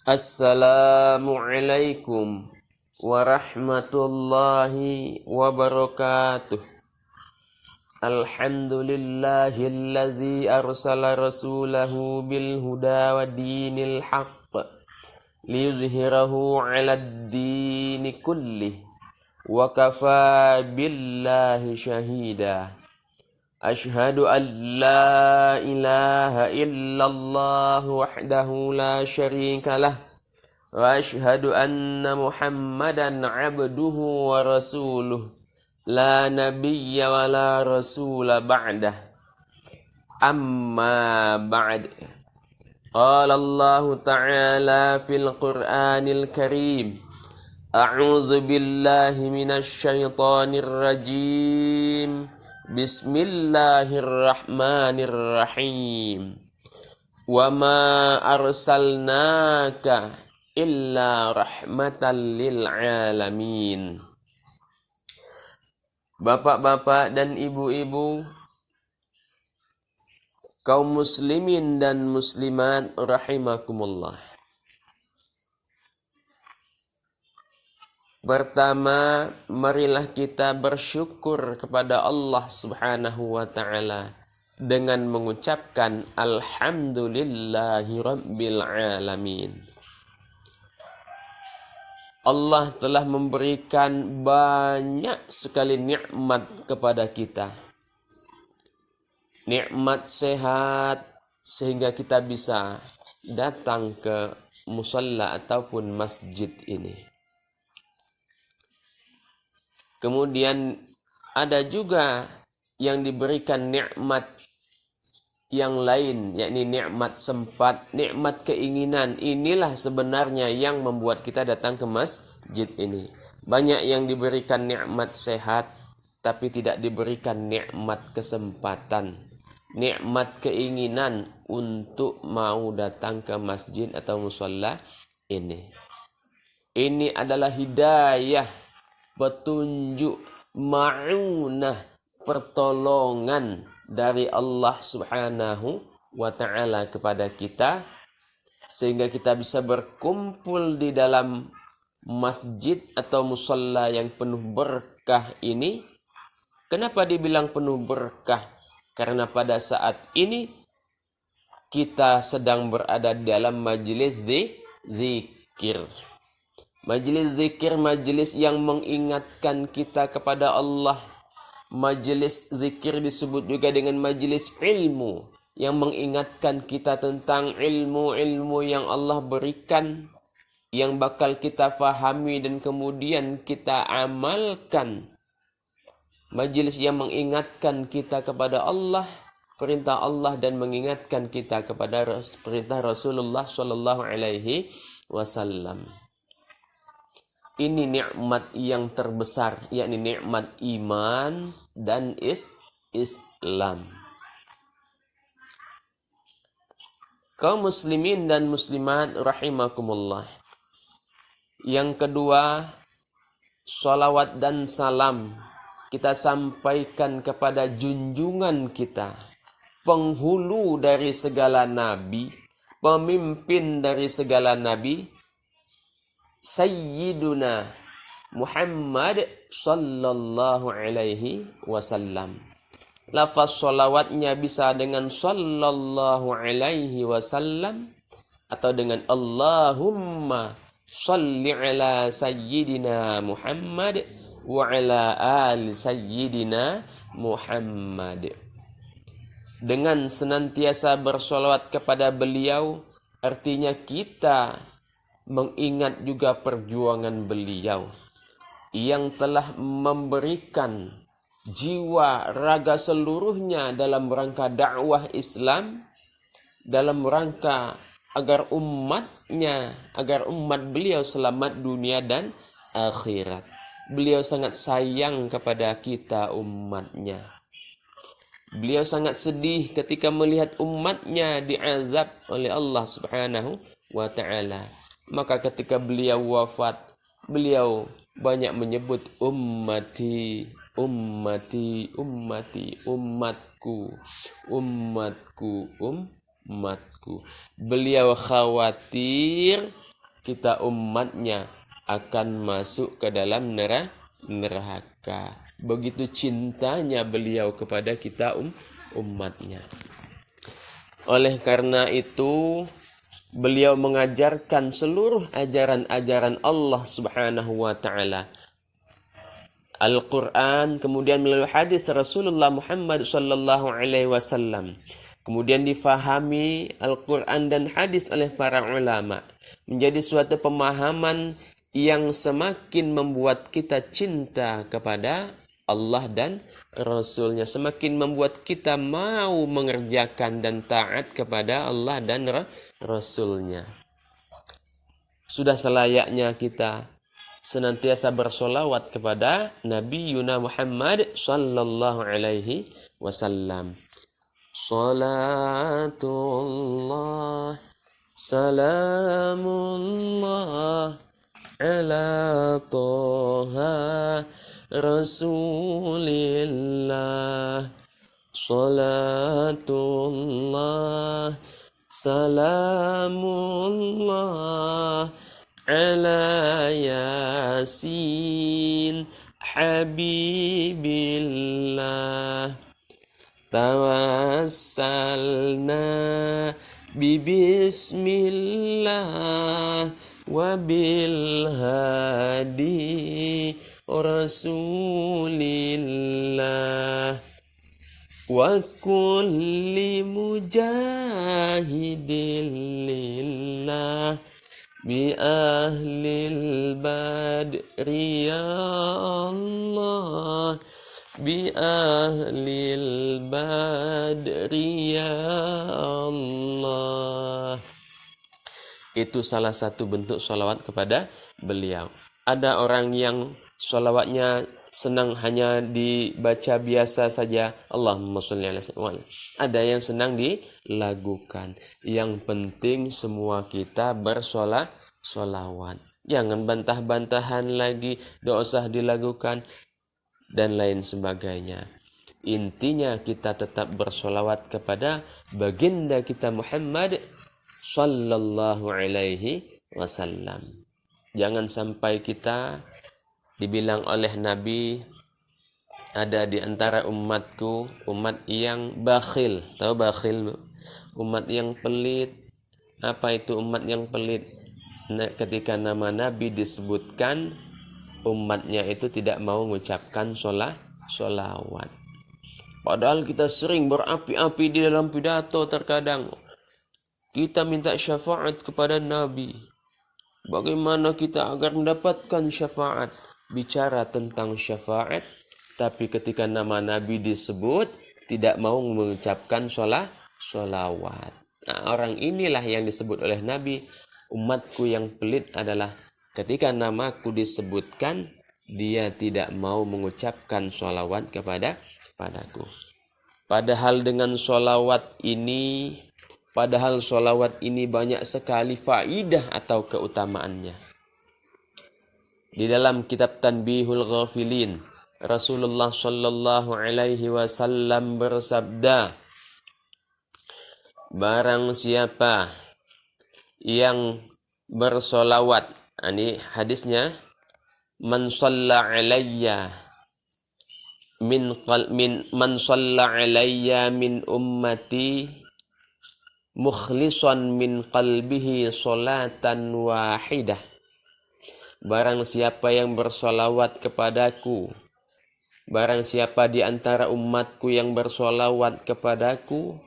Assalamualaikum warahmatullahi wabarakatuh. Alhamdulillahilladzi arsala rasulahu bil huda wa dinil haqq liyuzhirahu 'alad dini kullih wa kafa billahi syahida. Ashhadu an la ilaha illallah wahdahu la syarika lah wa ashhadu anna Muhammadan abduhu wa rasuluh la nabiyya wa la rasula ba'dah. Amma ba'd. Qala Allah ta'ala fil Qur'anil Karim. A'udzu billahi minasy syaithanir rajim. Bismillahirrahmanirrahim. Wa ma arsalnaka illa rahmatan lil alamin. Bapak-bapak dan ibu-ibu, kaum muslimin dan muslimat rahimakumullah. Pertama, marilah kita bersyukur kepada Allah Subhanahu wa ta'ala dengan mengucapkan Alhamdulillahi Rabbil Alamin. Allah telah memberikan banyak sekali nikmat kepada kita. Nikmat sehat sehingga kita bisa datang ke musalla ataupun masjid ini. Kemudian ada juga yang diberikan nikmat yang lain, yakni nikmat sempat, nikmat keinginan. Inilah sebenarnya yang membuat kita datang ke masjid ini. Banyak yang diberikan nikmat sehat, tapi tidak diberikan nikmat kesempatan, nikmat keinginan untuk mau datang ke masjid atau musalla ini. Ini adalah hidayah, petunjuk, ma'unah, pertolongan dari Allah Subhanahu wa ta'ala kepada kita, sehingga kita bisa berkumpul di dalam masjid atau musalla yang penuh berkah ini. Kenapa dibilang penuh berkah? Karena pada saat ini kita sedang berada di dalam majelis zikir. Majelis zikir, majelis yang mengingatkan kita kepada Allah. Majelis zikir disebut juga dengan majelis ilmu, yang mengingatkan kita tentang ilmu-ilmu yang Allah berikan, yang bakal kita fahami dan kemudian kita amalkan. Majelis yang mengingatkan kita kepada Allah, perintah Allah, dan mengingatkan kita kepada perintah Rasulullah Shallallahu Alaihi Wasallam. Ini nikmat yang terbesar, yakni nikmat iman dan Islam. Kaum muslimin dan muslimat rahimakumullah. Yang kedua, sholawat dan salam kita sampaikan kepada junjungan kita, penghulu dari segala nabi, pemimpin dari segala nabi, Sayyiduna Muhammad sallallahu alaihi wasallam. Lafaz sholawatnya bisa dengan sallallahu alaihi wasallam atau dengan Allahumma salli ala Sayyidina Muhammad wa ala ali Sayyidina Muhammad. Dengan senantiasa bersolawat kepada beliau, artinya kita mengingat juga perjuangan beliau yang telah memberikan jiwa raga seluruhnya dalam rangka dakwah Islam, dalam rangka agar umatnya, agar umat beliau selamat dunia dan akhirat. Beliau sangat sayang kepada kita umatnya. Beliau sangat sedih ketika melihat umatnya diazab oleh Allah Subhanahu wa ta'ala. Maka ketika beliau wafat, beliau banyak menyebut ummati, ummati, ummati, umatku, umatku, umatku. Beliau khawatir kita umatnya akan masuk ke dalam neraka. Begitu cintanya beliau kepada kita umatnya. Oleh karena itu, beliau mengajarkan seluruh ajaran-ajaran Allah Subhanahu wa taala. Al-Quran, kemudian melalui hadis Rasulullah Muhammad sallallahu alaihi wasallam. Kemudian difahami Al-Quran dan hadis oleh para ulama. Menjadi suatu pemahaman yang semakin membuat kita cinta kepada Allah dan Rasulnya. Semakin membuat kita mau mengerjakan dan taat kepada Allah dan Rasulnya. Sudah selayaknya kita senantiasa bersolawat kepada Nabi Yuna Muhammad sallallahu alaihi wasallam. Salatullah salamullah ala toha rasulillah. Salatullah salamullah ala yasin habibillah. Tawassalna bismillah wa bil hadi rasulillah wa kulli mujahidin lillah bi ahlil badri ya Allah, bi ahlil badri ya Allah. Itu salah satu bentuk sholawat kepada beliau. Ada orang yang sholawatnya senang hanya dibaca biasa saja, Allahumma sholli ala sayyidina. Ada yang senang dilagukan. Yang penting semua kita bersolawat. Jangan bantah-bantahan lagi, tidak usah dilagukan dan lain sebagainya. Intinya kita tetap bersolawat kepada baginda kita Muhammad sallallahu alaihi wasallam. Jangan sampai kita dibilang oleh Nabi, ada di antara umatku umat yang bakhil. Tahu bakhil? Umat yang pelit. Apa itu umat yang pelit? Nah, ketika nama Nabi disebutkan, umatnya itu tidak mau mengucapkan sholawat. Padahal kita sering berapi-api di dalam pidato terkadang. Kita minta syafaat kepada Nabi. Bagaimana kita agar mendapatkan syafaat? Bicara tentang syafaat, tapi ketika nama Nabi disebut, tidak mau mengucapkan sholawat. Nah, orang inilah yang disebut oleh Nabi, umatku yang pelit adalah ketika namaku disebutkan, dia tidak mau mengucapkan sholawat padaku. Padahal sholawat ini banyak sekali faidah atau keutamaannya. Di dalam kitab Tanbihul Ghafilin, Rasulullah sallallahu alaihi wasallam bersabda, barang siapa yang bersolawat, ini hadisnya, man shalla alayya man shalla alayya min ummati mukhlisan min qalbihi sholatan wahidah. Barang siapa yang bersolawat kepadaku, barang siapa di antara umatku yang bersolawat kepadaku,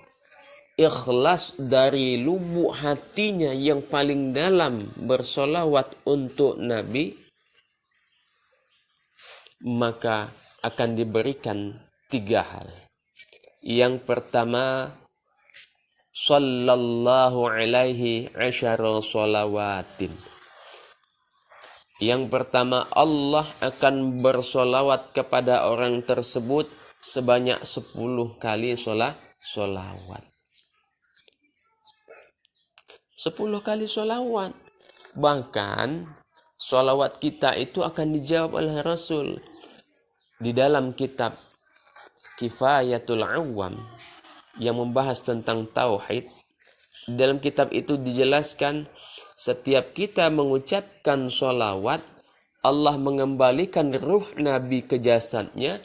ikhlas dari lubuk hatinya yang paling dalam bersolawat untuk Nabi, maka akan diberikan 3 hal. Yang pertama, sallallahu alaihi asyara sholawatin. Yang pertama, Allah akan bersolawat kepada orang tersebut sebanyak 10 kali solawat. 10 kali solawat. Bahkan solawat kita itu akan dijawab oleh Rasul. Di dalam kitab Kifayatul Awam yang membahas tentang tauhid, dalam kitab itu dijelaskan Setiap kita mengucapkan sholawat, Allah mengembalikan ruh Nabi ke jasadnya.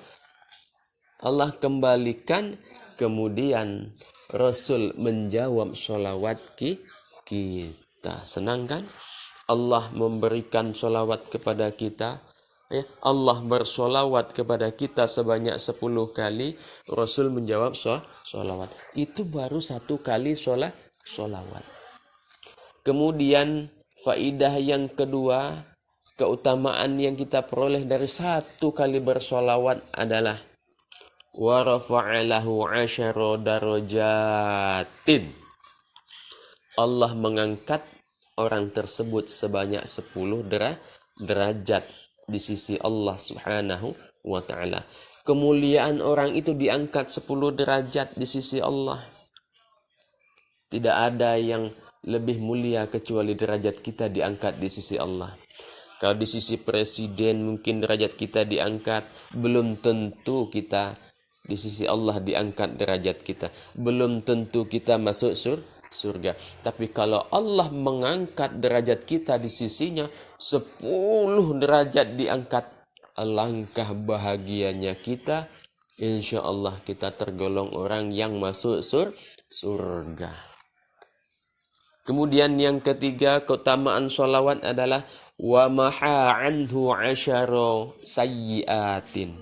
Allah kembalikan, kemudian Rasul menjawab sholawat kita. Senang kan? Allah memberikan sholawat kepada kita. Allah bersolawat kepada kita sebanyak 10 kali. Rasul menjawab sholawat. Itu baru 1 kali sholawat. Kemudian faidah yang kedua, keutamaan yang kita peroleh dari 1 kali bersolawat adalah wa rafa'alahu 'asyara darajatin. Allah mengangkat orang tersebut sebanyak 10 derajat di sisi Allah Subhanahu wa ta'ala. Kemuliaan orang itu diangkat 10 derajat di sisi Allah. Tidak ada yang lebih mulia kecuali derajat kita diangkat di sisi Allah. Kalau di sisi presiden mungkin derajat kita diangkat, belum tentu kita di sisi Allah diangkat derajat kita. Belum tentu kita masuk surga. Tapi kalau Allah mengangkat derajat kita di sisinya, 10 derajat diangkat, alangkah bahagianya kita. Insya Allah kita tergolong orang yang masuk surga. Kemudian yang ketiga, keutamaan sholawat adalah wa maha anhu 'asyara sayyiatin.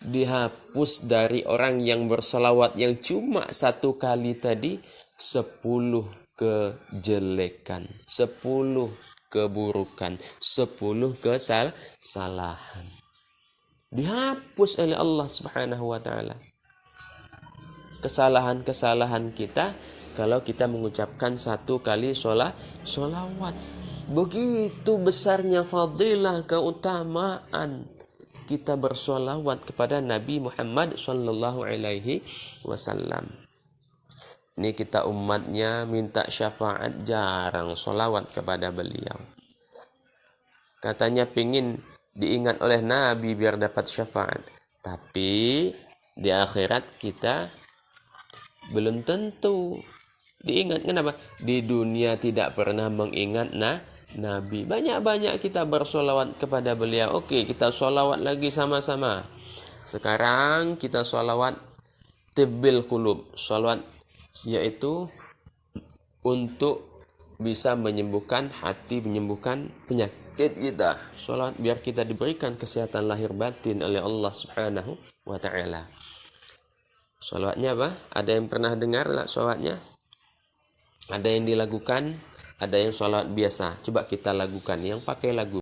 Dihapus dari orang yang bersolawat yang cuma 1 kali tadi 10 kejelekan, 10 keburukan, 10 kesalahan. Dihapus oleh Allah Subhanahu wa ta'ala. Kesalahan-kesalahan kita kalau kita mengucapkan 1 kali sholawat. Begitu besarnya fadilah, keutamaan kita bersolawat kepada Nabi Muhammad sallallahu alaihi wasallam. Ini kita umatnya minta syafaat, jarang solawat kepada beliau. Katanya pingin diingat oleh Nabi biar dapat syafaat. Tapi di akhirat kita belum tentu diingat. Kenapa? Di dunia tidak pernah mengingat Nabi. Banyak-banyak kita bersolawat kepada beliau. Oke, kita solawat lagi sama-sama. Sekarang kita solawat tibbil qulub. Solawat yaitu untuk bisa menyembuhkan hati, menyembuhkan penyakit kita. Solawat biar kita diberikan kesehatan lahir batin oleh Allah Subhanahu wa ta'ala. Solawatnya apa? Ada yang pernah dengar lah solawatnya? Ada yang dilakukan, ada yang solawat biasa. Coba kita lakukan yang pakai lagu.